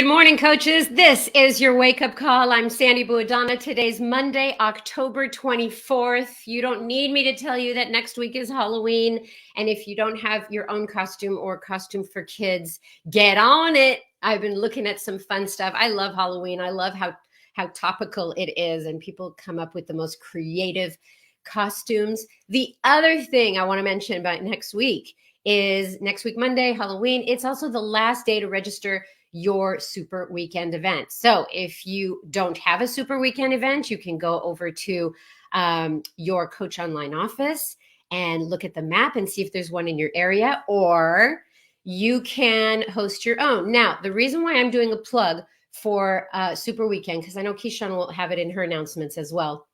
Good morning, coaches. This is your wake-up call. I'm Sandy Buadana. Today's Monday, October 24th. You don't need me to tell you that next week is Halloween. And if you don't have your own costume or costume for kids, get on it. I've been looking at some fun stuff. I love Halloween. I love how topical it is, and people come up with the most creative costumes. The other thing I want to mention about next week is next week, Monday, Halloween. It's also the last day to register your super weekend event. So if you don't have a super weekend event, you can go over to your Coach Online office and look at the map and see if there's one in your area, or you can host your own. Now, the reason why I'm doing a plug for super weekend, because I know Keyshawn will have it in her announcements as well,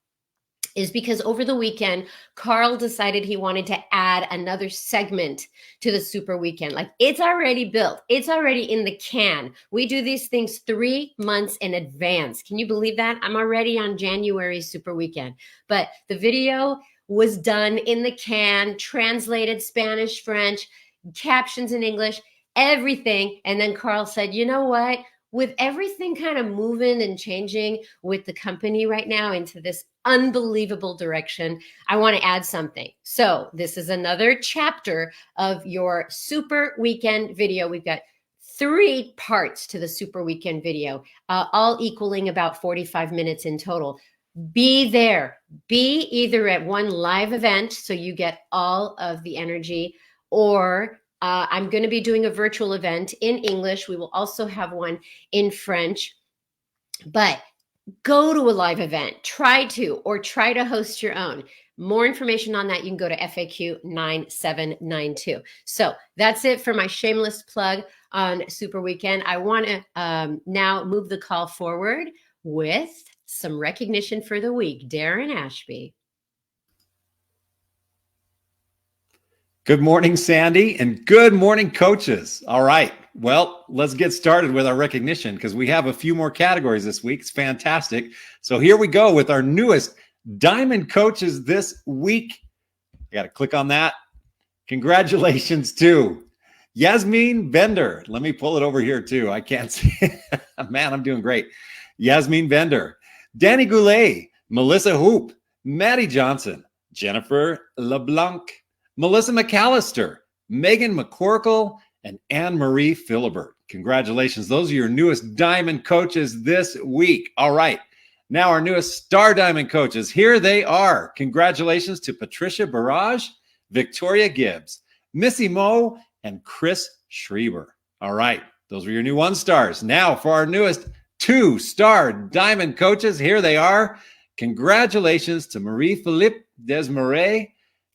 is because over the weekend, Carl decided he wanted to add another segment to the super weekend. Like, it's already built. It's already in the can. We do these things 3 months in advance. Can you believe that? I'm already on January super weekend. But the video was done in the can, translated Spanish, French, captions in English, everything. And then Carl said, you know what? With everything kind of moving and changing with the company right now into this unbelievable direction, I want to add something. So this is another chapter of your super weekend video. We've got 3 parts to the super weekend video, all equaling about 45 minutes in total. Be there. Be either at one live event, so you get all of the energy, or I'm going to be doing a virtual event in English. We will also have one in French, but go to a live event, try to host your own. More information on that, you can go to FAQ 9792. So that's it for my shameless plug on Super Weekend. I want to now move the call forward with some recognition for the week. Darren Ashby. Good morning, Sandy, and good morning, coaches. All right, well, let's get started with our recognition because we have a few more categories this week. It's fantastic. So here we go with our newest Diamond Coaches this week. I got to click on that. Congratulations to Yasmin Bender. Let me pull it over here too. I can't see. Man, I'm doing great. Yasmin Bender, Danny Goulet, Melissa Hoop, Maddie Johnson, Jennifer LeBlanc, Melissa McAllister, Megan McCorkle, and Anne-Marie Philibert. Congratulations. Those are your newest Diamond Coaches this week. All right. Now our newest Star Diamond Coaches. Here they are. Congratulations to Patricia Barrage, Victoria Gibbs, Missy Moe, and Chris Schreiber. All right. Those were your new 1-stars. Now for our newest 2-star Diamond Coaches. Here they are. Congratulations to Marie-Philippe Desmarais,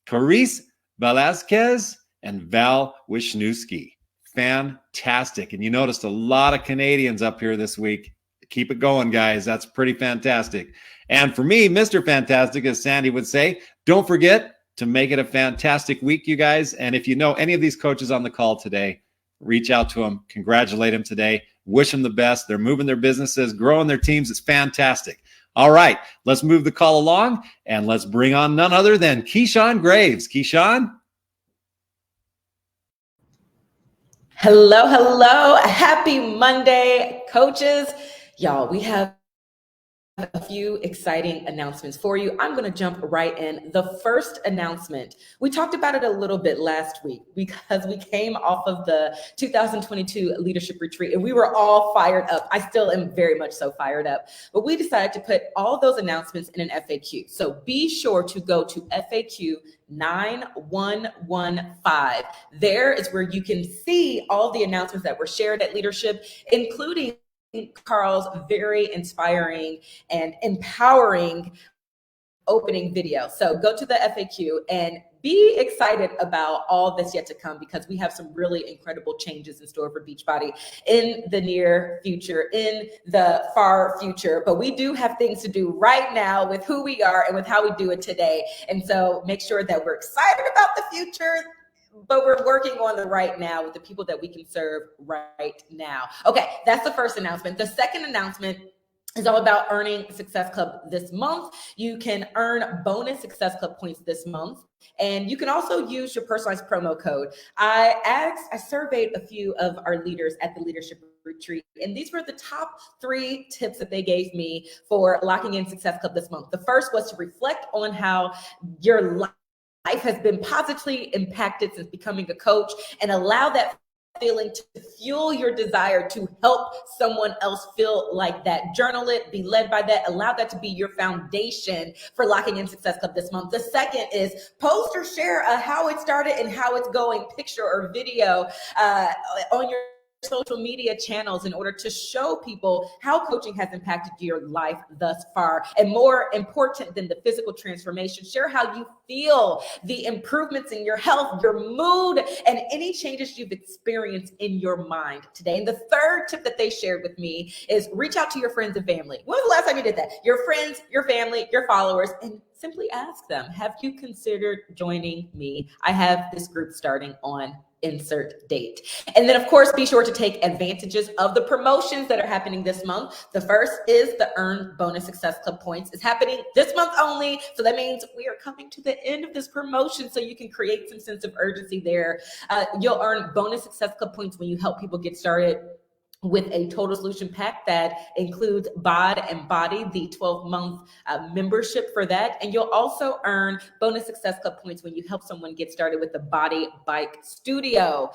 Carice Velasquez, and Val Wisniewski. Fantastic. And you noticed a lot of Canadians up here this week. Keep it going, guys. That's pretty fantastic. And for me, Mr. Fantastic, as Sandy would say, don't forget to make it a fantastic week, you guys. And if you know any of these coaches on the call today, reach out to them, congratulate them today, wish them the best. They're moving their businesses, growing their teams. It's fantastic. All right, let's move the call along, and let's bring on none other than Keyshawn Graves. Keyshawn? Hello, hello. Happy Monday, coaches. Y'all, we have a few exciting announcements for you. I'm going to jump right in. The first announcement, we talked about it a little bit last week because we came off of the 2022 leadership retreat and we were all fired up. I still am very much so fired up, but we decided to put all those announcements in an FAQ. So be sure to go to FAQ 9115. There is where you can see all the announcements that were shared at leadership, including Carl's very inspiring and empowering opening video. So go to the FAQ and be excited about all that's yet to come, because we have some really incredible changes in store for Beachbody in the near future, in the far future. But we do have things to do right now with who we are and with how we do it today. And so make sure that we're excited about the future, but we're working on the right now with the people that we can serve right now. Okay, that's the first announcement. The second announcement is all about earning Success Club this month. You can earn bonus Success Club points this month, and you can also use your personalized promo code. I surveyed a few of our leaders at the leadership retreat. And these were the top 3 tips that they gave me for locking in Success Club this month. The first was to reflect on how your life has been positively impacted since becoming a coach, and allow that feeling to fuel your desire to help someone else feel like that. Journal it, be led by that, allow that to be your foundation for locking in Success Club this month. The second is post or share how it started and how it's going, picture or video on your social media channels in order to show people how coaching has impacted your life thus far. And more important than the physical transformation, share how you feel, the improvements in your health, your mood, and any changes you've experienced in your mind today. And the third tip that they shared with me is reach out to your friends and family. When was the last time you did that? Your friends, your family, your followers, and simply ask them, have you considered joining me? I have this group starting on insert date. And then, of course, be sure to take advantages of the promotions that are happening this month. The first is the Earn Bonus Success Club points. It's happening this month only. So that means we are coming to the end of this promotion, so you can create some sense of urgency there. You'll earn bonus Success Club points when you help people get started with a total solution pack that includes Bod and Body, the 12-month membership for that. And you'll also earn bonus Success Club points when you help someone get started with the Body Bike Studio.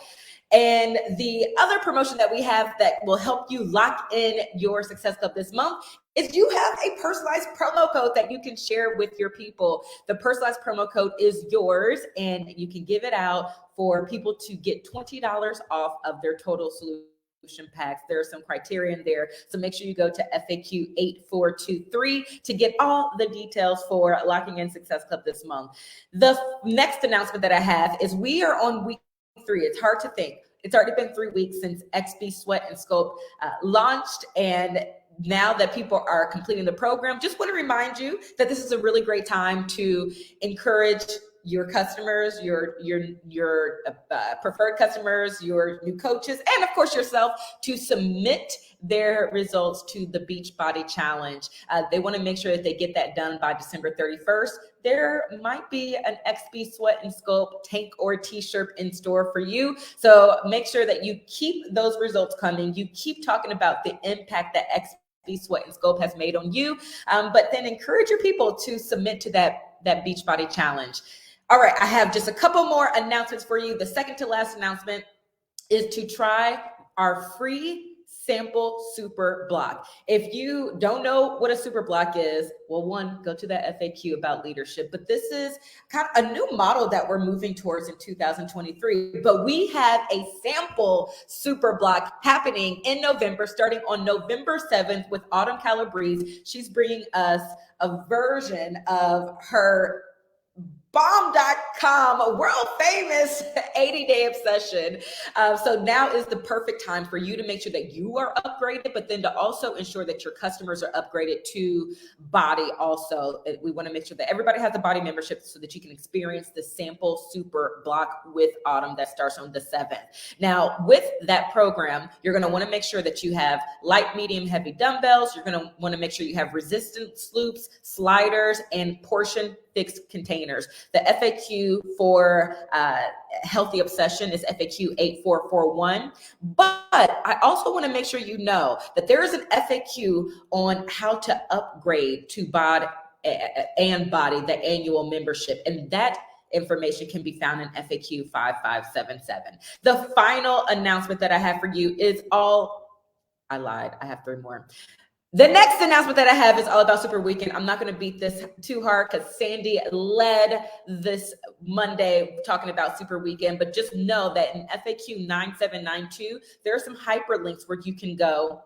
And the other promotion that we have that will help you lock in your Success Club this month is you have a personalized promo code that you can share with your people. The personalized promo code is yours, and you can give it out for people to get $20 off of their total solution packs. There are some criteria in there, so make sure you go to FAQ 8423 to get all the details for locking in Success Club this month. The next announcement that I have is we are on week 3. It's hard to think. It's already been 3 weeks since XB Sweat and Sculpt launched, and now that people are completing the program, just want to remind you that this is a really great time to encourage your customers, your preferred customers, your new coaches, and of course yourself, to submit their results to the Beachbody Challenge. They want to make sure that they get that done by December 31st. There might be an XB Sweat and Sculpt tank or t-shirt in store for you. So make sure that you keep those results coming. You keep talking about the impact that XB Sweat and Sculpt has made on you, but then encourage your people to submit to that Beachbody Challenge. All right, I have just a couple more announcements for you. The second to last announcement is to try our free sample super block. If you don't know what a super block is, well, one, go to that FAQ about leadership. But this is kind of a new model that we're moving towards in 2023. But we have a sample super block happening in November, starting on November 7th with Autumn Calabrese. She's bringing us a version of her bomb.com world famous 80-day obsession. So now is the perfect time for you to make sure that you are upgraded, but then to also ensure that your customers are upgraded to Body also. We want to make sure that everybody has a Body membership so that you can experience the sample super block with Autumn that starts on the 7th. Now, with that program, you're going to want to make sure that you have light, medium, heavy dumbbells. You're going to want to make sure you have resistance loops, sliders, and portion fixed containers. The FAQ for Healthy Obsession is FAQ 8441. But I also want to make sure you know that there is an FAQ on how to upgrade to Bod and Body, the annual membership. And that information can be found in FAQ 5577. The final announcement that I have for you is I lied. I have 3 more. The next announcement that I have is all about Super Weekend. I'm not going to beat this too hard because Sandy led this Monday talking about Super Weekend, but just know that in FAQ 9792, there are some hyperlinks where you can go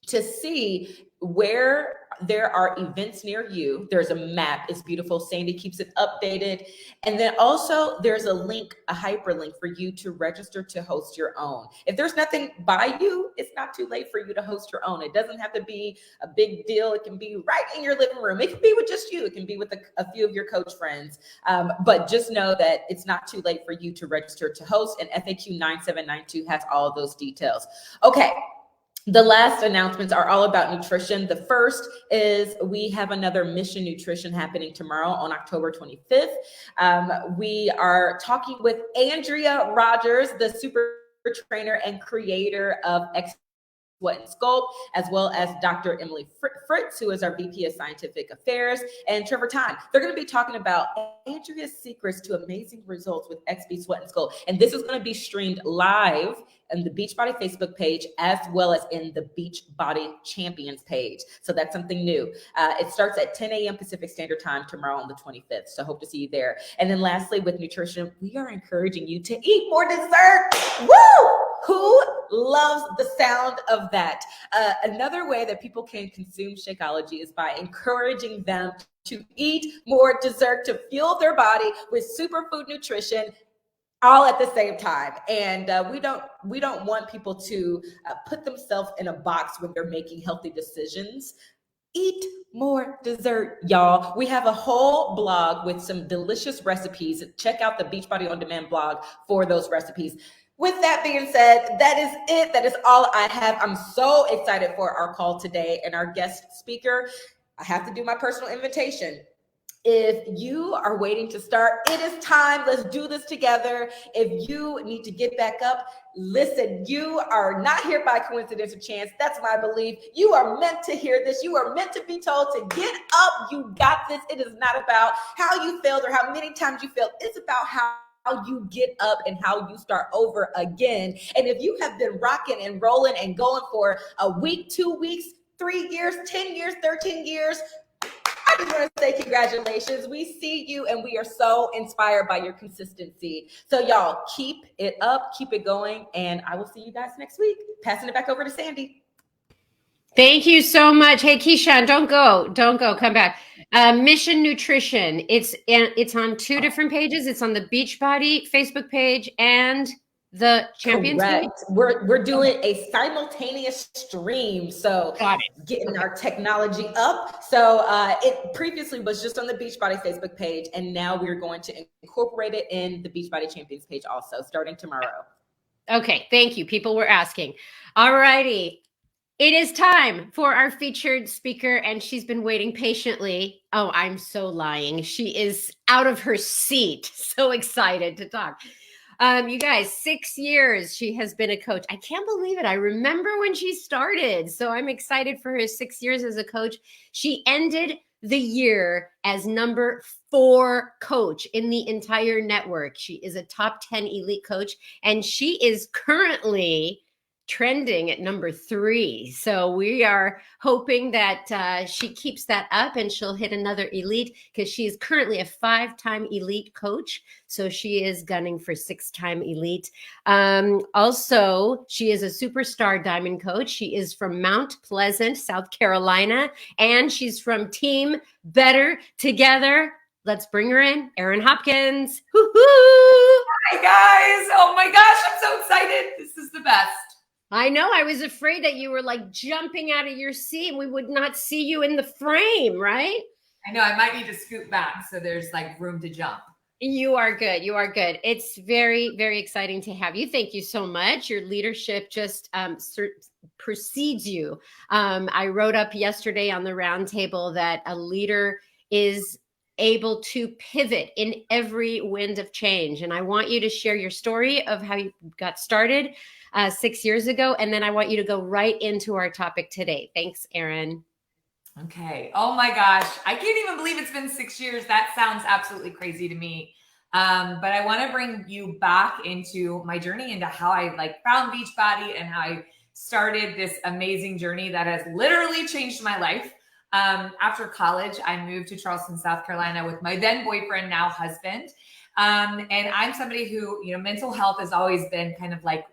to see where there are events near you. There's a map. It's beautiful. Sandy keeps it updated. And then also there's a link, a hyperlink for you to register to host your own. If there's nothing by you, it's not too late for you to host your own. It doesn't have to be a big deal. It can be right in your living room. It can be with just you. It can be with a few of your coach friends. But just know that it's not too late for you to register to host. And FAQ 9792 has all of those details. Okay. The last announcements are all about nutrition. The first is we have another Mission Nutrition happening tomorrow on October 25th. We are talking with Andrea Rogers, the super trainer and creator of Sweat and Sculpt, as well as Dr. Emily Fritz, who is our VP of Scientific Affairs, and Trevor Tyne. They're going to be talking about Andrea's secrets to amazing results with XB Sweat and Sculpt. And this is going to be streamed live on the Beachbody Facebook page, as well as in the Beachbody Champions page. So that's something new. It starts at 10 a.m. Pacific Standard Time tomorrow on the 25th. So hope to see you there. And then lastly, with nutrition, we are encouraging you to eat more dessert. Woo! Who loves the sound of that? Another way that people can consume Shakeology is by encouraging them to eat more dessert to fuel their body with superfood nutrition all at the same time. And we don't want people to put themselves in a box when they're making healthy decisions. Eat more dessert, y'all. We have a whole blog with some delicious recipes. Check out the Beachbody On Demand blog for those recipes. With that being said, that is it. That is all I have. I'm so excited for our call today and our guest speaker. I have to do my personal invitation. If you are waiting to start, it is time. Let's do this together. If you need to get back up, listen, you are not here by coincidence or chance. That's my belief. You are meant to hear this. You are meant to be told to get up. You got this. It is not about how you failed or how many times you failed. It's about how you get up and how you start over again. And if you have been rocking and rolling and going for a week, 2 weeks, 3 years, 10 years, 13 years, I just want to say congratulations. We see you and we are so inspired by your consistency. So y'all keep it up, keep it going, and I will see you guys next week. Passing it back over to Sandy. Thank you so much. Hey, Keyshawn, don't go, come back. Mission Nutrition. It's on 2 different pages. It's on the Beachbody Facebook page and the Champions page. We're doing a simultaneous stream, so getting our technology up. So it previously was just on the Beachbody Facebook page, and now we're going to incorporate it in the Beachbody Champions page also, starting tomorrow. Okay, thank you. People were asking. All righty. It is time for our featured speaker, and she's been waiting patiently. Oh, I'm so lying. She is out of her seat. So excited to talk. You guys, 6 years she has been a coach. I can't believe it. I remember when she started. So I'm excited for her 6 years as a coach. She ended the year as number 4 coach in the entire network. She is a top 10 elite coach, and she is currently trending at number 3. So we are hoping that she keeps that up and she'll hit another elite, because she is currently a 5-time elite coach. So she is gunning for 6-time elite. Also, she is a superstar diamond coach. She is from Mount Pleasant, South Carolina, and she's from Team Better Together. Let's bring her in, Erin Hopkins. Woo-hoo! Hi, guys. Oh my gosh, I'm so excited. This is the best. I know. I was afraid that you were like jumping out of your seat and we would not see you in the frame, right? I know. I might need to scoot back so there's like room to jump. You are good. You are good. It's very, very exciting to have you. Thank you so much. Your leadership just precedes you. I wrote up yesterday on the roundtable that a leader is able to pivot in every wind of change. And I want you to share your story of how you got started 6 years ago. And then I want you to go right into our topic today. Thanks, Erin. Okay. Oh my gosh. I can't even believe it's been 6 years. That sounds absolutely crazy to me. But I want to bring you back into my journey, into how I found Beachbody and how I started this amazing journey that has literally changed my life. After college, I moved to Charleston, South Carolina with my then boyfriend, now husband. And I'm somebody who, mental health has always been kind of like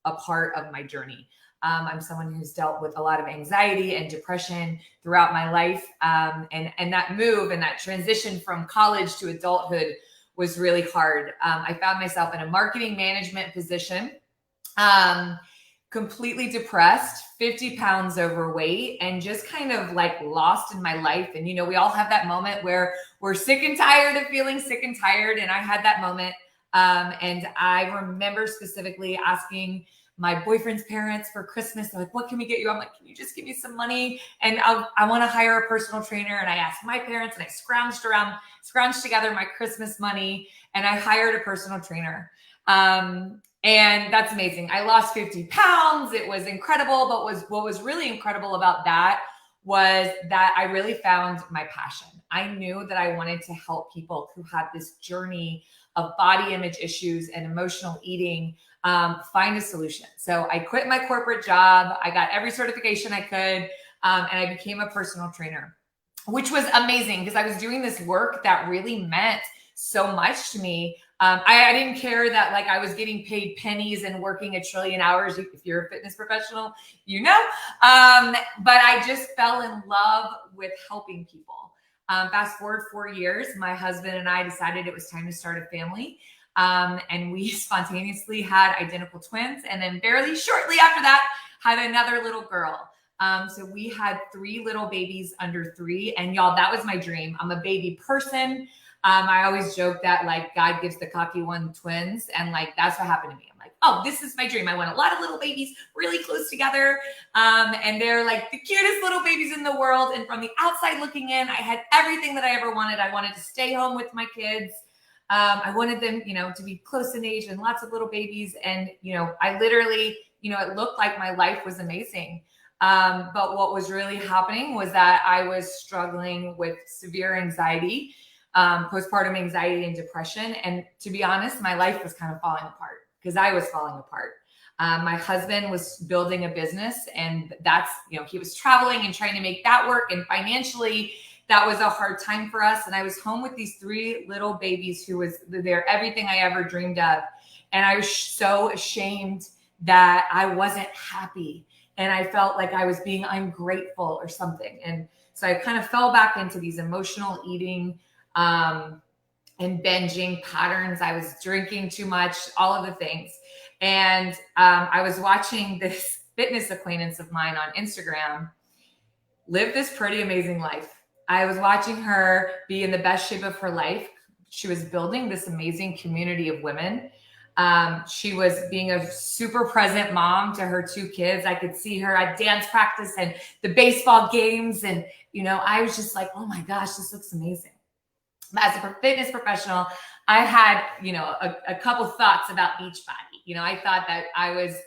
a part of my journey. I'm someone who's dealt with a lot of anxiety and depression throughout my life. And that move and that transition from college to adulthood was really hard. I found myself in a marketing management position, completely depressed, 50 pounds overweight, and just kind of lost in my life. And, we all have that moment where we're sick and tired of feeling sick and tired. And I had that moment. And I remember specifically asking my boyfriend's parents for Christmas, they're like, what can we get you? I'm like, can you just give me some money? And I want to hire a personal trainer. And I asked my parents, and I scrounged together my Christmas money, and I hired a personal trainer. And And that's amazing. I lost 50 pounds. It was incredible. But what was really incredible about that was that I really found my passion. I knew that I wanted to help people who had this journey of body image issues and emotional eating find a solution. So I quit my corporate job. I got every certification I could, and I became a personal trainer, which was amazing because I was doing this work that really meant so much to me. I didn't care that like I was getting paid pennies and working a trillion hours. If you're a fitness professional, you know, but I just fell in love with helping people. Fast forward 4 years, my husband and I decided it was time to start a family. And we spontaneously had identical twins. And then barely shortly after that, had another little girl. So we had 3 little babies under 3. And y'all, that was my dream. I'm a baby person. I always joke that like God gives the cocky one twins. And like, that's what happened to me. I'm like, oh, this is my dream. I want a lot of little babies really close together. And they're like the cutest little babies in the world. And from the outside looking in, I had everything that I ever wanted. I wanted to stay home with my kids. I wanted them, you know, to be close in age and lots of little babies. And, you know, I literally, you know, it looked like my life was amazing. But what was really happening was that I was struggling with severe anxiety, postpartum anxiety and depression. And to be honest, my life was kind of falling apart because I was falling apart. My husband was building a business and that's, you know, he was traveling and trying to make that work. And financially, that was a hard time for us. And I was home with these 3 little babies who was they're everything I ever dreamed of. And I was so ashamed that I wasn't happy. And I felt like I was being ungrateful or something. And so I kind of fell back into these emotional eating and binging patterns. I was drinking too much, all of the things. And I was watching this fitness acquaintance of mine on Instagram live this pretty amazing life. I was watching her be in the best shape of her life. She was building this amazing community of women. She was being a super present mom to her 2 kids. I could see her at dance practice and the baseball games. And, you know, I was just like, oh my gosh, this looks amazing. As a fitness professional, I had, you know, a couple thoughts about Beachbody. You know, I thought that I was,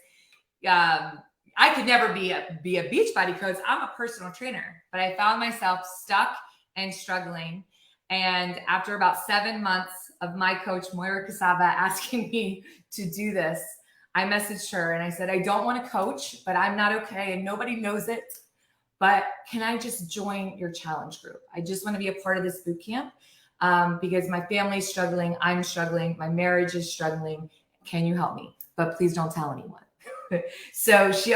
I could never be a Beachbody coach. I'm a personal trainer, but I found myself stuck and struggling. And after about 7 months of my coach, Moira Casava, asking me to do this, I messaged her and I said, I don't want to coach, but I'm not okay. And nobody knows it, but can I just join your challenge group? I just want to be a part of this boot camp because my family's struggling. I'm struggling. My marriage is struggling. Can you help me? But please don't tell anyone. So she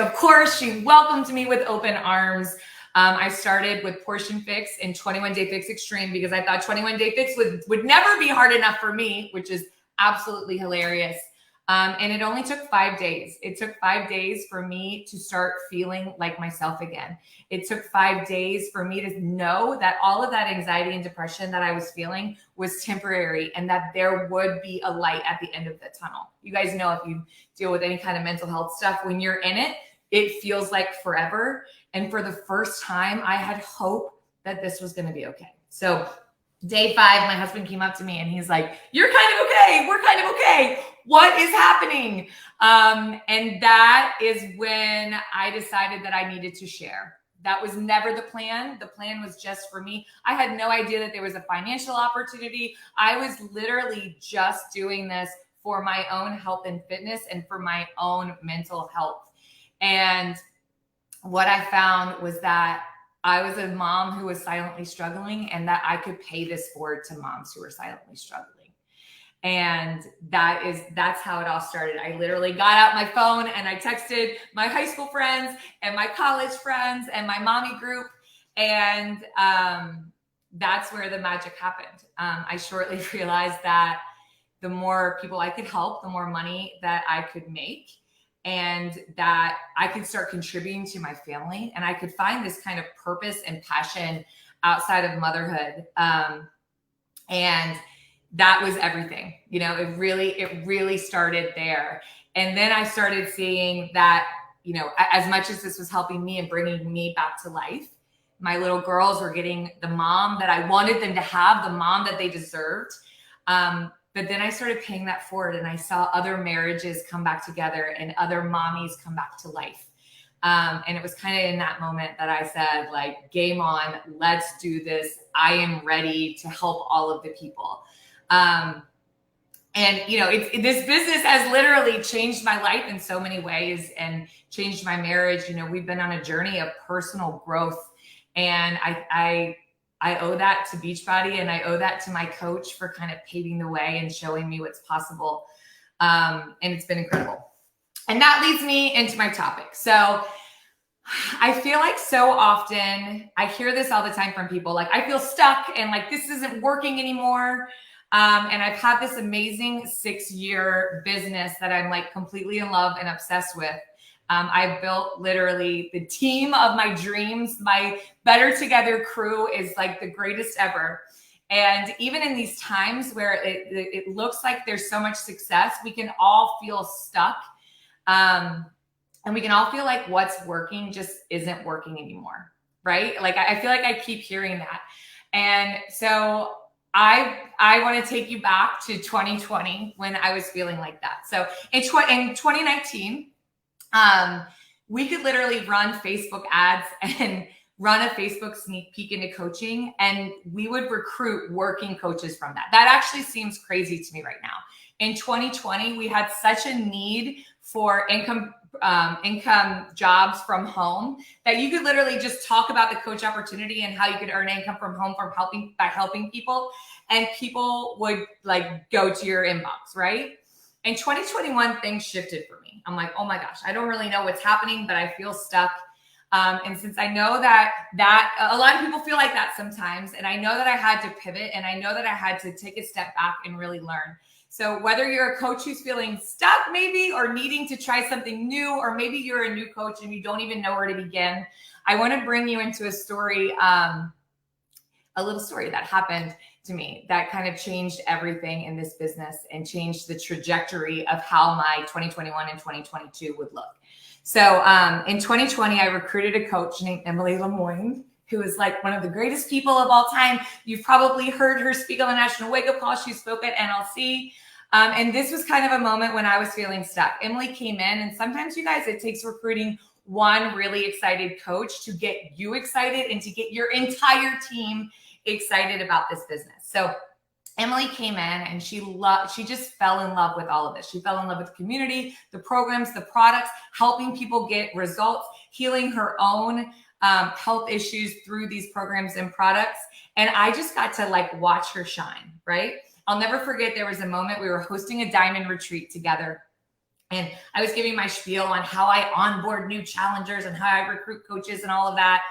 welcomed me with open arms. I started with Portion Fix and 21 Day Fix Extreme because I thought 21 Day Fix would never be hard enough for me, which is absolutely hilarious. And it only took 5 days. It took 5 days for me to start feeling like myself again. It took 5 days for me to know that all of that anxiety and depression that I was feeling was temporary and that there would be a light at the end of the tunnel. You guys know if you deal with any kind of mental health stuff, when you're in it, it feels like forever. And for the first time, I had hope that this was going to be okay. So day 5, my husband came up to me and he's like, you're kind of okay. We're kind of okay. What is happening? And that is when I decided that I needed to share. That was never the plan. The plan was just for me. I had no idea that there was a financial opportunity. I was literally just doing this for my own health and fitness and for my own mental health. And what I found was that I was a mom who was silently struggling and that I could pay this forward to moms who were silently struggling. And that's how it all started. I literally got out my phone and I texted my high school friends and my college friends and my mommy group. And that's where the magic happened. I shortly realized that the more people I could help, the more money that I could make, and that I could start contributing to my family. And I could find this kind of purpose and passion outside of motherhood. And that was everything. You know, it really started there. And then I started seeing that, you know, as much as this was helping me and bringing me back to life, my little girls were getting the mom that I wanted them to have, the mom that they deserved. But then I started paying that forward, and I saw other marriages come back together and other mommies come back to life. And it was kind of in that moment that I said, like, game on, let's do this. I am ready to help all of the people. And, you know, this business has literally changed my life in so many ways and changed my marriage. You know, we've been on a journey of personal growth, and I owe that to Beachbody, and I owe that to my coach for kind of paving the way and showing me what's possible. And it's been incredible. And that leads me into my topic. So I feel like so often I hear this all the time from people, like, I feel stuck and like this isn't working anymore. And I've had this amazing 6-year business that I'm like completely in love and obsessed with. I've built literally the team of my dreams. My Better Together crew is like the greatest ever. And even in these times where it looks like there's so much success, we can all feel stuck. And we can all feel like what's working just isn't working anymore, right? Like, I feel like I keep hearing that. And so I want to take you back to 2020 when I was feeling like that. So in 2019, we could literally run Facebook ads and run a Facebook sneak peek into coaching, and we would recruit working coaches from that. That actually seems crazy to me right now. In 2020, we had such a need for income jobs from home that you could literally just talk about the coach opportunity and how you could earn income from home by helping people, and people would like go to your inbox, right? In 2021, things shifted for me. I'm like, oh my gosh, I don't really know what's happening, but I feel stuck. And since I know that a lot of people feel like that sometimes, and I know that I had to pivot, and I know that I had to take a step back and really learn. So whether you're a coach who's feeling stuck maybe, or needing to try something new, or maybe you're a new coach and you don't even know where to begin, I want to bring you into a story, a little story that happened to me that kind of changed everything in this business and changed the trajectory of how my 2021 and 2022 would look. So in 2020, I recruited a coach named Emily Lemoyne, who is like one of the greatest people of all time. You've probably heard her speak on the National Wake Up Call. She spoke at NLC. And this was kind of a moment when I was feeling stuck. Emily came in, and sometimes, you guys, it takes recruiting one really excited coach to get you excited and to get your entire team excited about this business. So Emily came in, and she just fell in love with all of this. She fell in love with the community, the programs, the products, helping people get results, healing her own health issues through these programs and products. And I just got to like watch her shine, right? I'll never forget, there was a moment we were hosting a diamond retreat together, and I was giving my spiel on how I onboard new challengers and how I recruit coaches and all of that.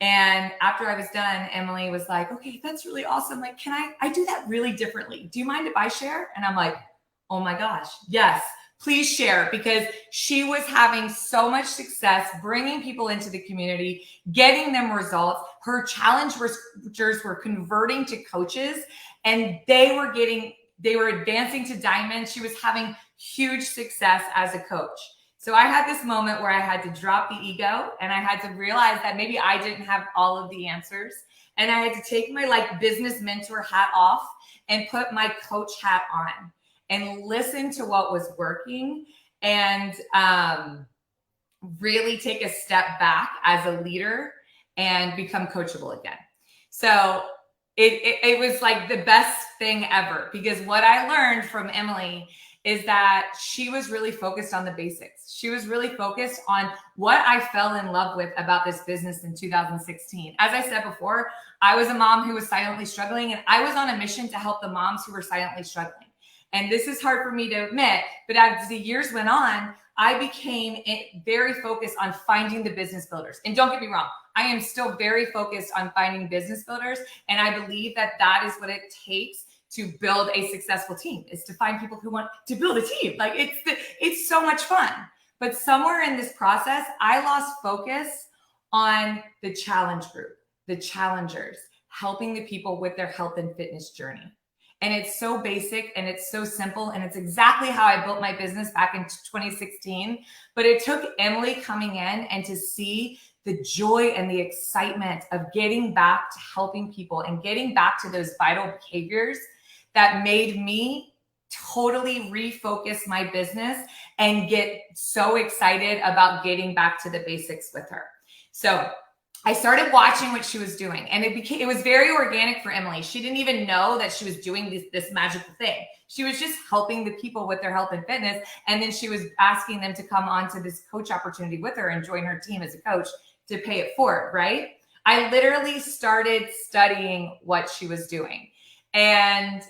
And after I was done, Emily was like, okay, that's really awesome. Like, can I do that really differently? Do you mind if I share? And I'm like, oh my gosh, yes, please share. Because she was having so much success bringing people into the community, getting them results. Her challengers were converting to coaches, and they were advancing to diamond. She was having huge success as a coach. So I had this moment where I had to drop the ego, and I had to realize that maybe I didn't have all of the answers. And I had to take my like business mentor hat off and put my coach hat on and listen to what was working, and really take a step back as a leader and become coachable again. So it was like the best thing ever, because what I learned from Emily is that she was really focused on the basics. She was really focused on what I fell in love with about this business in 2016. As I said before, I was a mom who was silently struggling, and I was on a mission to help the moms who were silently struggling. And this is hard for me to admit, but as the years went on, I became very focused on finding the business builders. And don't get me wrong, I am still very focused on finding business builders. And I believe that that is what it takes to build a successful team, is to find people who want to build a team. Like, it's so much fun. But somewhere in this process, I lost focus on the challenge group, the challengers, helping the people with their health and fitness journey. And it's so basic, and it's so simple, and it's exactly how I built my business back in 2016. But it took Emily coming in and to see the joy and the excitement of getting back to helping people and getting back to those vital behaviors that made me totally refocus my business and get so excited about getting back to the basics with her. So I started watching what she was doing, and it was very organic for Emily. She didn't even know that she was doing this magical thing. She was just helping the people with their health and fitness. And then she was asking them to come on to this coach opportunity with her and join her team as a coach to pay it forward, right? I literally started studying what she was doing. And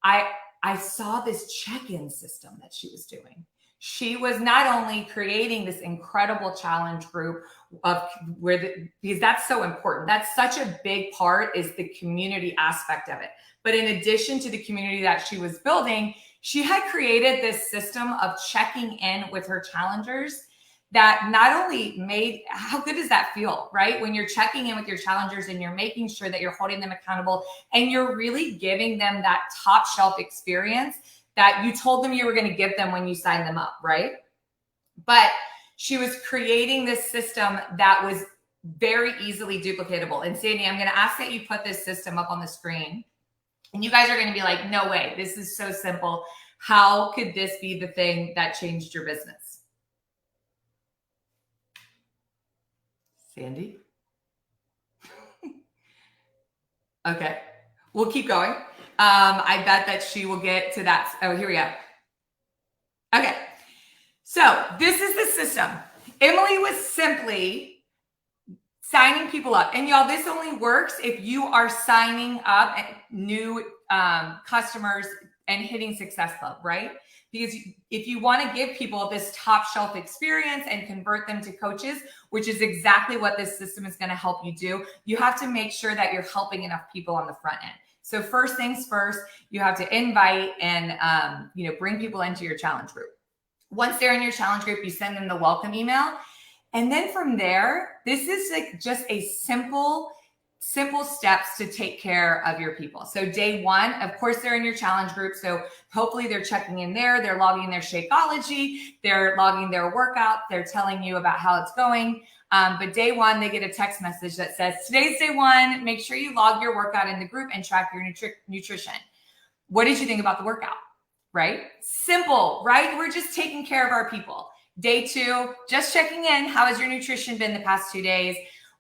I saw this check-in system that she was doing. She was not only creating this incredible challenge group of because that's so important. That's such a big part, is the community aspect of it. But in addition to the community that she was building, she had created this system of checking in with her challengers that not only made, how good does that feel, right? When you're checking in with your challengers and you're making sure that you're holding them accountable and you're really giving them that top shelf experience that you told them you were going to give them when you signed them up, right? But she was creating this system that was very easily duplicatable. And Sandy, I'm going to ask that you put this system up on the screen. And you guys are going to be like, no way, this is so simple. How could this be the thing that changed your business? Sandy? Okay, we'll keep going. I bet that she will get to that. Oh, here we go. Okay, so this is the system. Emily was simply signing people up. And y'all, this only works if you are signing up new customers and hitting Success Club, right? Because if you want to give people this top shelf experience and convert them to coaches, which is exactly what this system is going to help you do, you have to make sure that you're helping enough people on the front end. So first things first, you have to invite and bring people into your challenge group. Once they're in your challenge group, you send them the welcome email. And then from there, this is like just a simple steps to take care of your people. So day one, of course, they're in your challenge group. So hopefully they're checking in there. They're logging their Shakeology. They're logging their workout. They're telling you about how it's going. But day one, they get a text message that says, today's day one. Make sure you log your workout in the group and track your nutrition. What did you think about the workout? Right? Simple, right? We're just taking care of our people. Day two, just checking in. How has your nutrition been the past 2 days?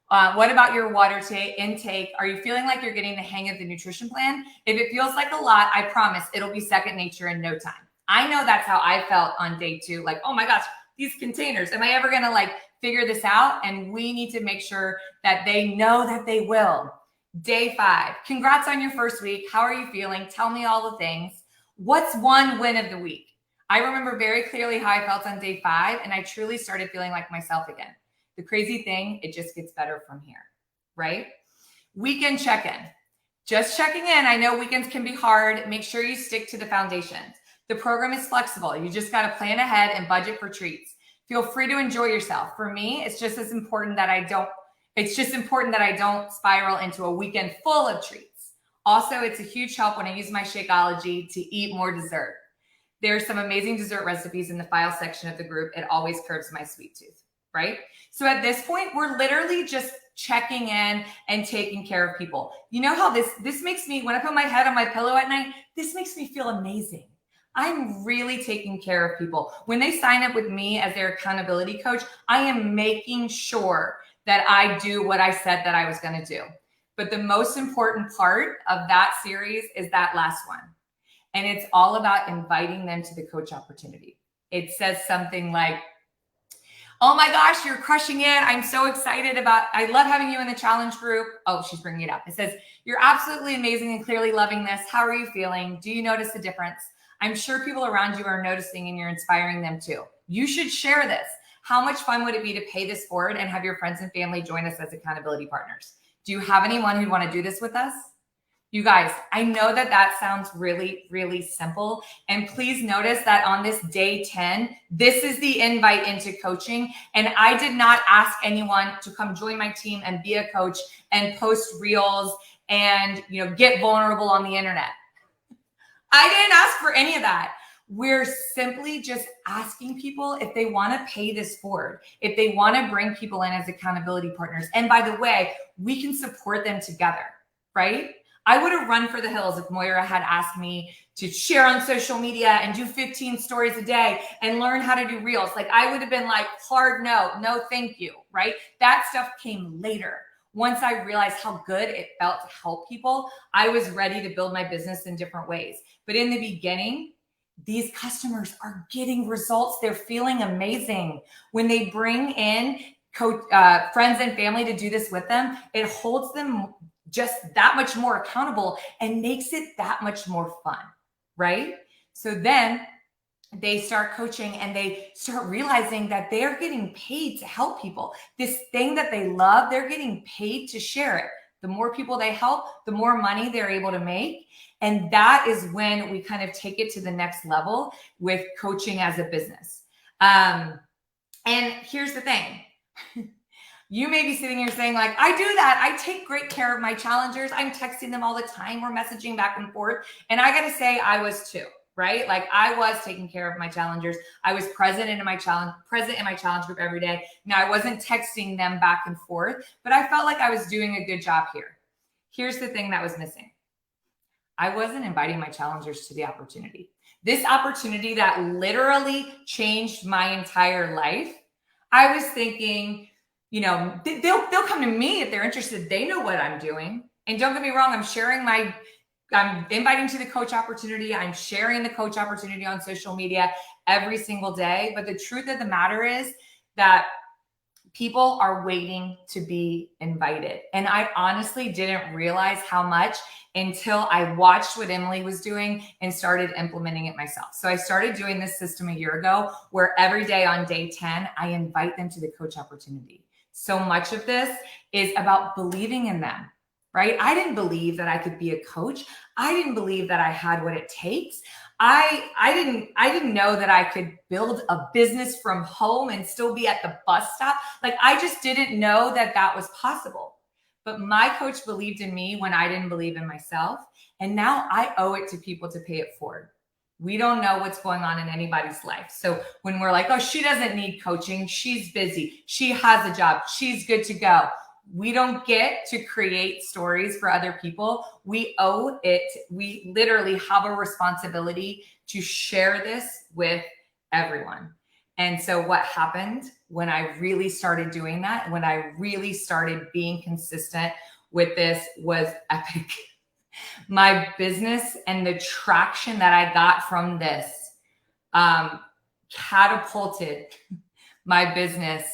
What about your water intake? Are you feeling like you're getting the hang of the nutrition plan? If it feels like a lot, I promise it'll be second nature in no time. I know that's how I felt on day two. Like, oh my gosh, these containers, am I ever going to figure this out? And we need to make sure that they know that they will. Day five, congrats on your first week. How are you feeling? Tell me all the things. What's one win of the week? I remember very clearly how I felt on day 5, and I truly started feeling like myself again. The crazy thing, it just gets better from here, right? Weekend check-in. Just checking in. I know weekends can be hard. Make sure you stick to the foundations. The program is flexible. You just got to plan ahead and budget for treats. Feel free to enjoy yourself. For me, it's just important that I don't spiral into a weekend full of treats. Also, it's a huge help when I use my Shakeology to eat more dessert. There's some amazing dessert recipes in the file section of the group. It always curbs my sweet tooth, right? So at this point, we're literally just checking in and taking care of people. You know how this makes me, when I put my head on my pillow at night, this makes me feel amazing. I'm really taking care of people. When they sign up with me as their accountability coach, I am making sure that I do what I said that I was going to do. But the most important part of that series is that last one. And it's all about inviting them to the coach opportunity. It says something like, oh my gosh, you're crushing it. I'm so excited I love having you in the challenge group. Oh, she's bringing it up. It says, you're absolutely amazing and clearly loving this. How are you feeling? Do you notice the difference? I'm sure people around you are noticing and you're inspiring them too. You should share this. How much fun would it be to pay this forward and have your friends and family join us as accountability partners? Do you have anyone who'd want to do this with us? You guys, I know that sounds really, really simple. And please notice that on this day 10, this is the invite into coaching. And I did not ask anyone to come join my team and be a coach and post reels and get vulnerable on the internet. I didn't ask for any of that. We're simply just asking people if they want to pay this forward, if they want to bring people in as accountability partners. And by the way, we can support them together, right? I would have run for the hills if Moira had asked me to share on social media and do 15 stories a day and learn how to do reels. Like, I would have been like, hard no, thank you, right? That stuff came later. Once I realized how good it felt to help people, I was ready to build my business in different ways. But in the beginning, these customers are getting results. They're feeling amazing. When they bring in friends and family to do this with them, it holds them just that much more accountable and makes it that much more fun, right? So then they start coaching and they start realizing that they're getting paid to help people. This thing that they love, they're getting paid to share it. The more people they help, the more money they're able to make. And that is when we kind of take it to the next level with coaching as a business. And here's the thing. You may be sitting here saying, like, I do that. I take great care of my challengers. I'm texting them all the time. We're messaging back and forth. And I got to say, I was too, right? Like, I was taking care of my challengers. I was present in my challenge group every day. Now, I wasn't texting them back and forth, but I felt like I was doing a good job here. Here's the thing that was missing. I wasn't inviting my challengers to the opportunity. This opportunity that literally changed my entire life. I was thinking, you know, they'll come to me if they're interested. They know what I'm doing. And don't get me wrong, I'm inviting to the coach opportunity. I'm sharing the coach opportunity on social media every single day. But the truth of the matter is that people are waiting to be invited. And I honestly didn't realize how much until I watched what Emily was doing and started implementing it myself. So I started doing this system a year ago where every day on day 10, I invite them to the coach opportunity. So much of this is about believing in them, right? I didn't believe that I could be a coach. I didn't believe that I had what it takes. I didn't know that I could build a business from home and still be at the bus stop. Like, I just didn't know that that was possible. But my coach believed in me when I didn't believe in myself. And now I owe it to people to pay it forward. We don't know what's going on in anybody's life. So when we're like, oh, she doesn't need coaching. She's busy. She has a job. She's good to go. We don't get to create stories for other people. We owe it. We literally have a responsibility to share this with everyone. And so what happened when I really started doing that, when I really started being consistent with this, was epic. My business and the traction that I got from this catapulted my business.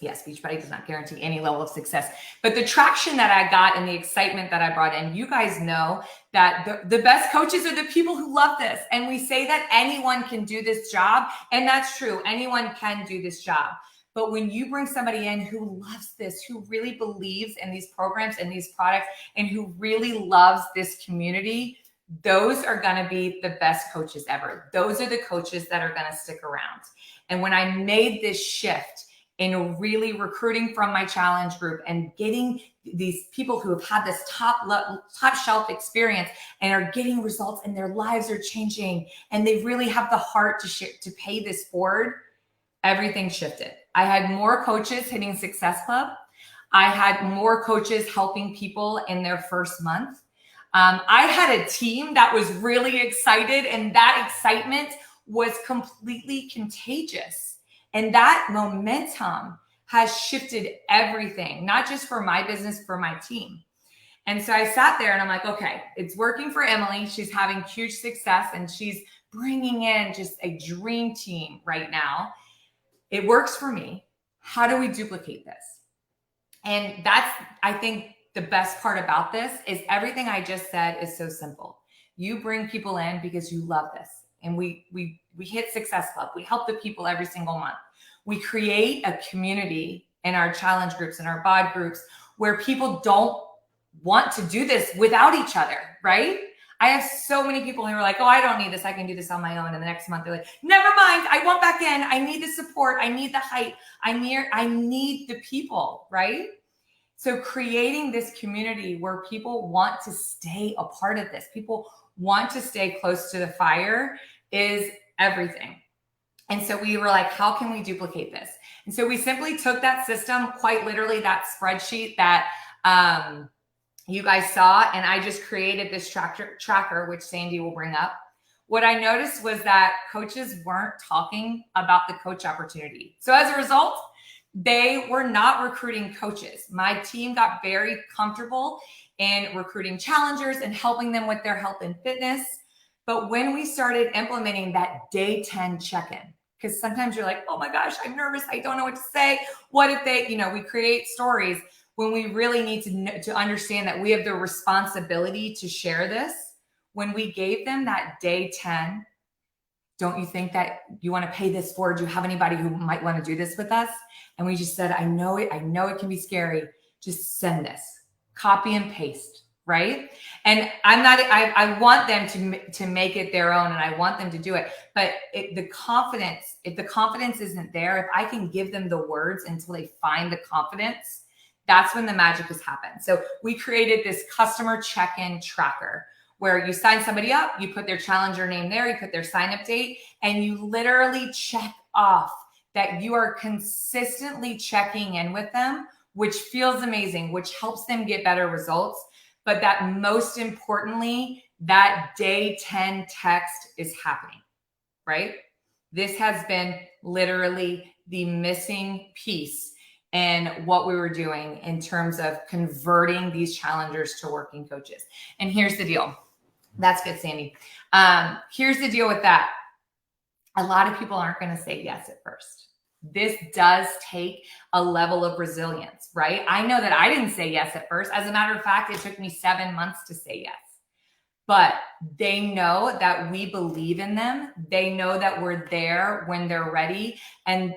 Yes, Beachbody does not guarantee any level of success, but the traction that I got and the excitement that I brought in, you guys know that the best coaches are the people who love this. And we say that anyone can do this job. And that's true. Anyone can do this job. But when you bring somebody in who loves this, who really believes in these programs and these products, and who really loves this community, those are going to be the best coaches ever. Those are the coaches that are going to stick around. And when I made this shift in really recruiting from my challenge group and getting these people who have had this top shelf experience and are getting results and their lives are changing and they really have the heart to pay this forward, everything shifted. I had more coaches hitting Success Club. I had more coaches helping people in their first month. I had a team that was really excited, and that excitement was completely contagious. And that momentum has shifted everything, not just for my business, for my team. And so I sat there and I'm like, okay, it's working for Emily. She's having huge success and she's bringing in just a dream team right now. It works for me. How do we duplicate this? And that's, I think, the best part about this is everything I just said is so simple. You bring people in because you love this. And we hit Success Club. We help the people every single month. We create a community in our challenge groups and our bod groups where people don't want to do this without each other, right? I have so many people who are like, oh, I don't need this. I can do this on my own. And the next month they're like, never mind. I want back in. I need the support. I need the hype. I need the people, right? So creating this community where people want to stay a part of this, people want to stay close to the fire, is everything. And so we were like, how can we duplicate this? And so we simply took that system, quite literally that spreadsheet that you guys saw, and I just created this tracker, which Sandy will bring up. What I noticed was that coaches weren't talking about the coach opportunity. So as a result, they were not recruiting coaches. My team got very comfortable in recruiting challengers and helping them with their health and fitness. But when we started implementing that day 10 check-in, because sometimes you're like, oh my gosh, I'm nervous. I don't know what to say. What if they, we create stories when we really need to understand that we have the responsibility to share this. When we gave them that day 10, don't you think that you want to pay this forward? Do you have anybody who might want to do this with us? And we just said, I know it can be scary. Just send this, copy and paste, right? And I want them to make it their own, and I want them to do it. But if the confidence isn't there, if I can give them the words until they find the confidence, that's when the magic has happened. So we created this customer check-in tracker where you sign somebody up, you put their challenger name there, you put their sign-up date, and you literally check off that you are consistently checking in with them, which feels amazing, which helps them get better results. But that most importantly, that day 10 text is happening, right? This has been literally the missing piece in what we were doing in terms of converting these challengers to working coaches. And here's the deal. That's good, Sandy. Here's the deal with that. A lot of people aren't going to say yes at first. This does take a level of resilience, right? I know that I didn't say yes at first. As a matter of fact, it took me 7 months to say yes. But they know that we believe in them. They know that we're there when they're ready. And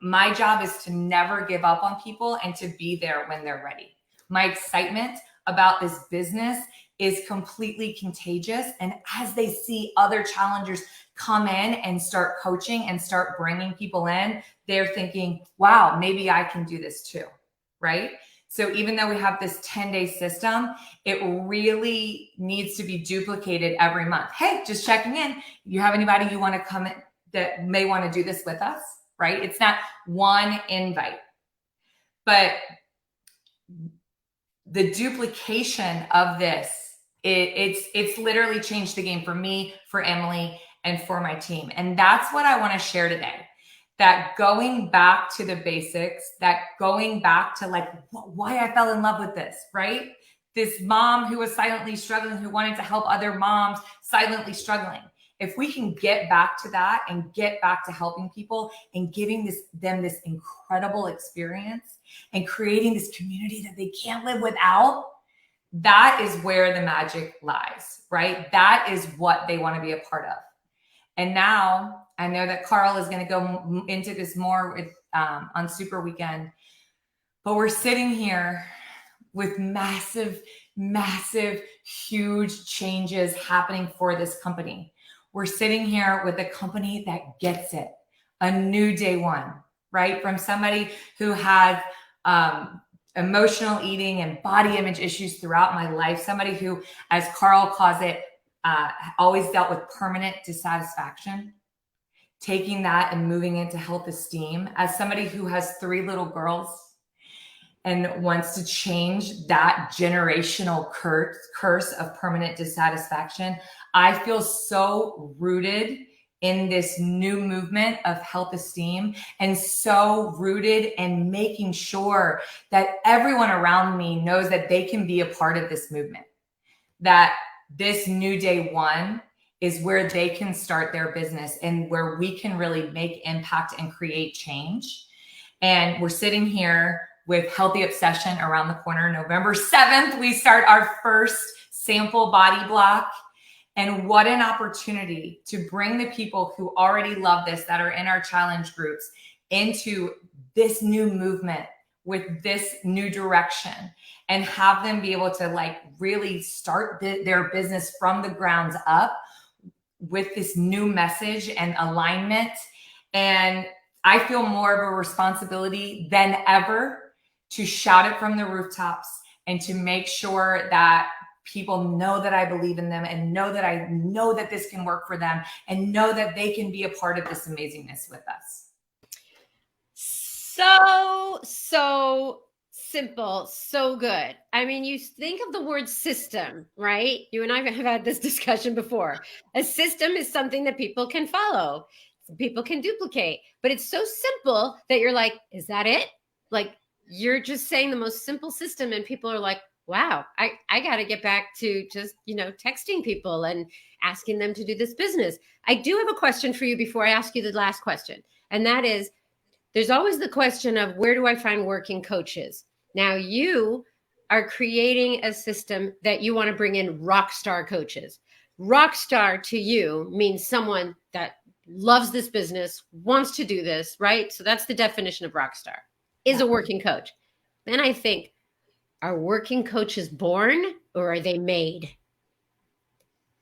my job is to never give up on people and to be there when they're ready. My excitement about this business is completely contagious. And as they see other challengers come in and start coaching and start bringing people in, they're thinking, wow, maybe I can do this too, right? So even though we have this 10-day system, it really needs to be duplicated every month. Hey, just checking in. You have anybody you want to come in that may want to do this with us, right? It's not one invite, but the duplication of this, it's literally changed the game for me, for Emily, and for my team. And that's what I want to share today. That going back to the basics, that going back to like why I fell in love with this, right? This mom who was silently struggling, who wanted to help other moms silently struggling. If we can get back to that and get back to helping people and giving them this incredible experience and creating this community that they can't live without, that is where the magic lies, right? That is what they want to be a part of. And now I know that Carl is going to go into this more with, on Super Weekend, but we're sitting here with massive, huge changes happening for this company. We're sitting here with a company that gets it, a new day one, right? From somebody who had emotional eating and body image issues throughout my life, somebody who, as Carl calls it, always dealt with permanent dissatisfaction, taking that and moving into health esteem, as somebody who has 3 little girls and wants to change that generational curse of permanent dissatisfaction. I feel so rooted in this new movement of health esteem and so rooted in making sure that everyone around me knows that they can be a part of this movement, that this new day one is where they can start their business and where we can really make impact and create change. And we're sitting here with Healthy Obsession around the corner. November 7th, we start our first sample body block. And what an opportunity to bring the people who already love this, that are in our challenge groups, into this new movement with this new direction, and have them be able to like really start their business from the ground up with this new message and alignment. And I feel more of a responsibility than ever to shout it from the rooftops and to make sure that people know that I believe in them and know that this can work for them and know that they can be a part of this amazingness with us. So Simple, so good. I mean, you think of the word system, right? You and I have had this discussion before. A system is something that people can follow, people can duplicate, but it's so simple that you're like, is that it? Like, you're just saying the most simple system, and people are like, wow, I got to get back to just, texting people and asking them to do this business. I do have a question for you before I ask you the last question. And that is, there's always the question of, where do I find working coaches? Now, you are creating a system that you want to bring in rock star coaches. Rock star to you means someone that loves this business, wants to do this, right? So that's the definition of rock star, is a working coach. Then I think, are working coaches born or are they made?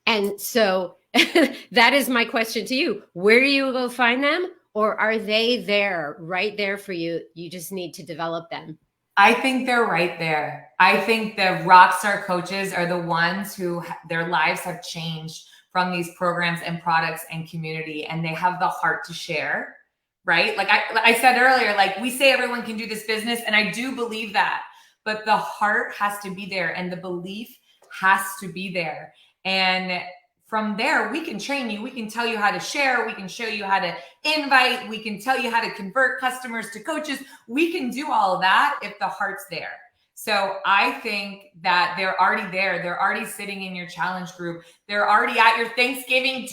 And so that is my question to you. Where do you go find them? Or are they there, right there for you? You just need to develop them. I think they're right there. I think the rock star coaches are the ones who their lives have changed from these programs and products and community, and they have the heart to share, right? Like I said earlier, like we say everyone can do this business, and I do believe that, but the heart has to be there and the belief has to be there. And from there, we can train you. We can tell you how to share. We can show you how to invite. We can tell you how to convert customers to coaches. We can do all of that if the heart's there. So I think that they're already there. They're already sitting in your challenge group. They're already at your Thanksgiving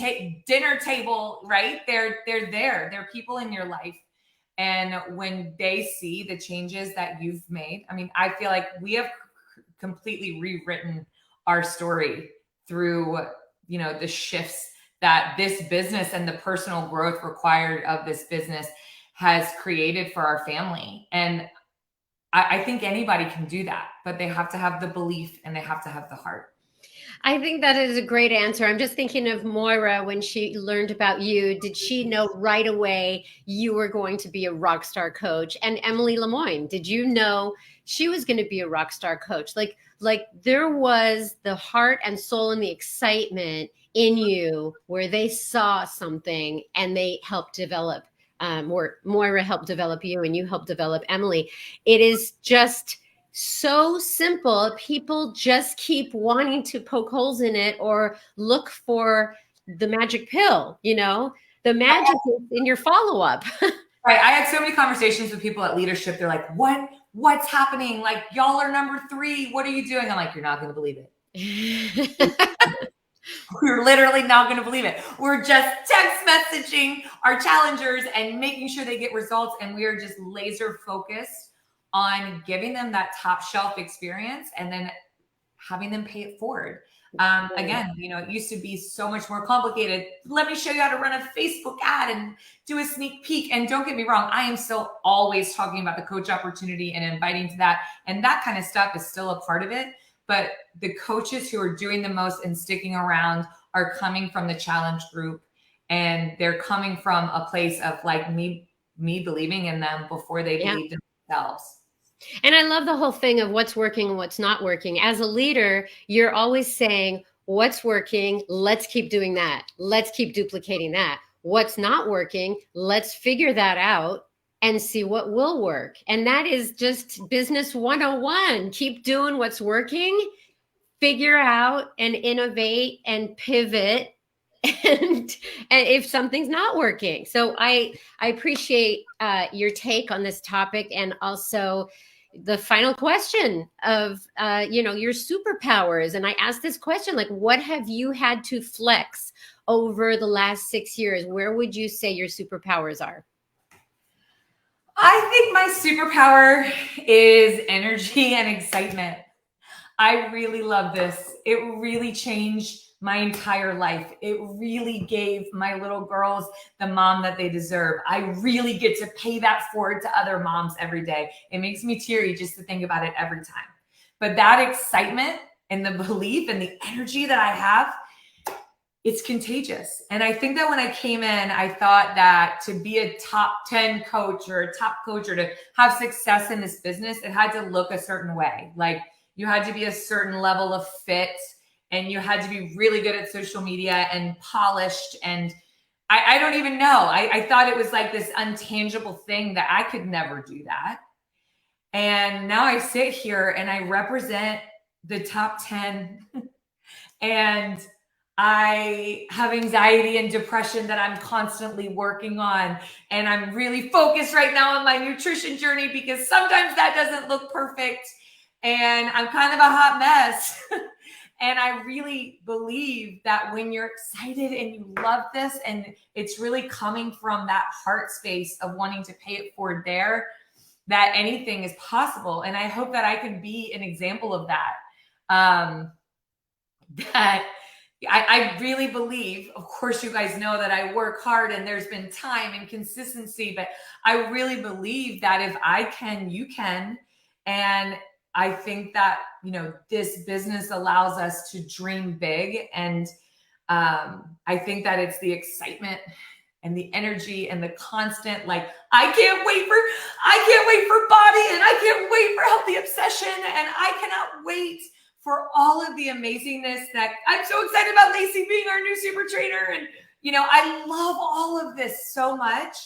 dinner table, right? They're there. They're people in your life. And when they see the changes that you've made, I mean, I feel like we have completely rewritten our story through the shifts that this business and the personal growth required of this business has created for our family. And I think anybody can do that, but they have to have the belief and they have to have the heart. I think that is a great answer. I'm just thinking of Moira when she learned about you. Did she know right away you were going to be a rock star coach? And Emily Lemoyne, did you know she was going to be a rock star coach? Like there was the heart and soul and the excitement in you where they saw something and they helped develop, or Moira helped develop you and you helped develop Emily. It is just so simple. People just keep wanting to poke holes in it or look for the magic pill, the magic is in your follow-up. Right. I had so many conversations with people at leadership. They're like, what's happening? Like, y'all are number 3. What are you doing? I'm like, you're not going to believe it. We're literally not going to believe it. We're just text messaging our challengers and making sure they get results. And we are just laser focused on giving them that top shelf experience and then having them pay it forward. Again, it used to be so much more complicated. Let me show you how to run a Facebook ad and do a sneak peek. And don't get me wrong, I am still always talking about the coach opportunity and inviting to that. And that kind of stuff is still a part of it. But the coaches who are doing the most and sticking around are coming from the challenge group. And they're coming from a place of like me believing in them before they believed in themselves. And I love the whole thing of what's working and what's not working. As a leader, you're always saying, what's working? Let's keep doing that. Let's keep duplicating that. What's not working? Let's figure that out and see what will work. And that is just business 101. Keep doing what's working, figure out and innovate and pivot. And if something's not working. So I appreciate your take on this topic, and also the final question of your superpowers. And I asked this question, like, what have you had to flex over the last 6 years? Where would you say your superpowers are? I think my superpower is energy and excitement. I really love this. It really changed my entire life. It really gave my little girls the mom that they deserve. I really get to pay that forward to other moms every day. It makes me teary just to think about it every time. But that excitement and the belief and the energy that I have, it's contagious. And I think that when I came in, I thought that to be a top 10 coach or a top coach or to have success in this business, it had to look a certain way. Like you had to be a certain level of fit, and you had to be really good at social media and polished. And I don't even know. I thought it was like this untangible thing that I could never do that. And now I sit here and I represent the top 10 and I have anxiety and depression that I'm constantly working on. And I'm really focused right now on my nutrition journey because sometimes that doesn't look perfect. And I'm kind of a hot mess. And I really believe that when you're excited and you love this, and it's really coming from that heart space of wanting to pay it forward there, that anything is possible. And I hope that I can be an example of that. That I really believe, of course, you guys know that I work hard and there's been time and consistency, but I really believe that if I can, you can. And I think that, you know, this business allows us to dream big. And I think that it's the excitement and the energy and the constant, like, I can't wait for body, and I can't wait for healthy obsession, and I cannot wait for all of the amazingness that I'm so excited about Lacey being our new super trainer. And, you know, I love all of this so much.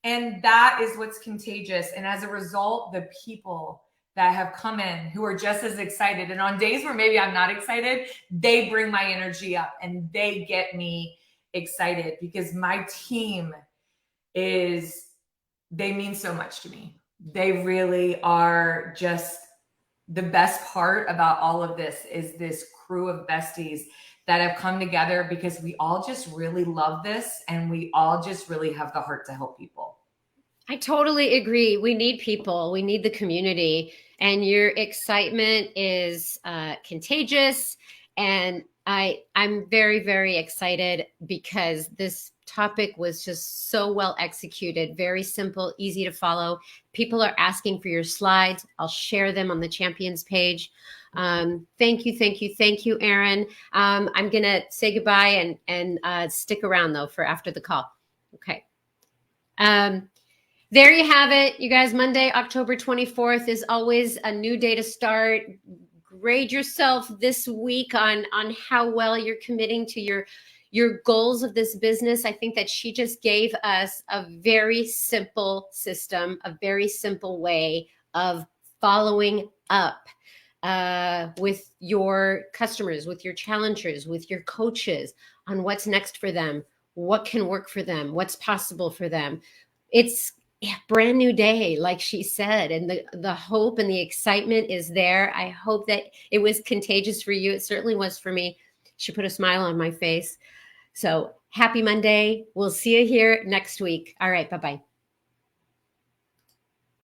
And that is what's contagious. And as a result, the people that have come in who are just as excited, and on days where maybe I'm not excited, they bring my energy up and they get me excited because my team they mean so much to me. They really are just the best part about all of this is this crew of besties that have come together because we all just really love this and we all just really have the heart to help people. I totally agree. We need people. We need the community. And your excitement is contagious. And I'm very, very excited because this topic was just so well executed, very simple, easy to follow. People are asking for your slides. I'll share them on the champions page. Thank you, Erin. I'm going to say goodbye and stick around though for after the call. Okay. There you have it, you guys. Monday, October 24th is always a new day to start. Grade yourself this week on how well you're committing to your goals of this business. I think that she just gave us a very simple system, a very simple way of following up with your customers, with your challengers, with your coaches on what's next for them, what can work for them, what's possible for them. It's a brand new day, like she said, and the hope and the excitement is there. I hope that it was contagious for you. It certainly was for me. She put a smile on my face. So happy Monday. We'll see you here next week. All right. Bye-bye.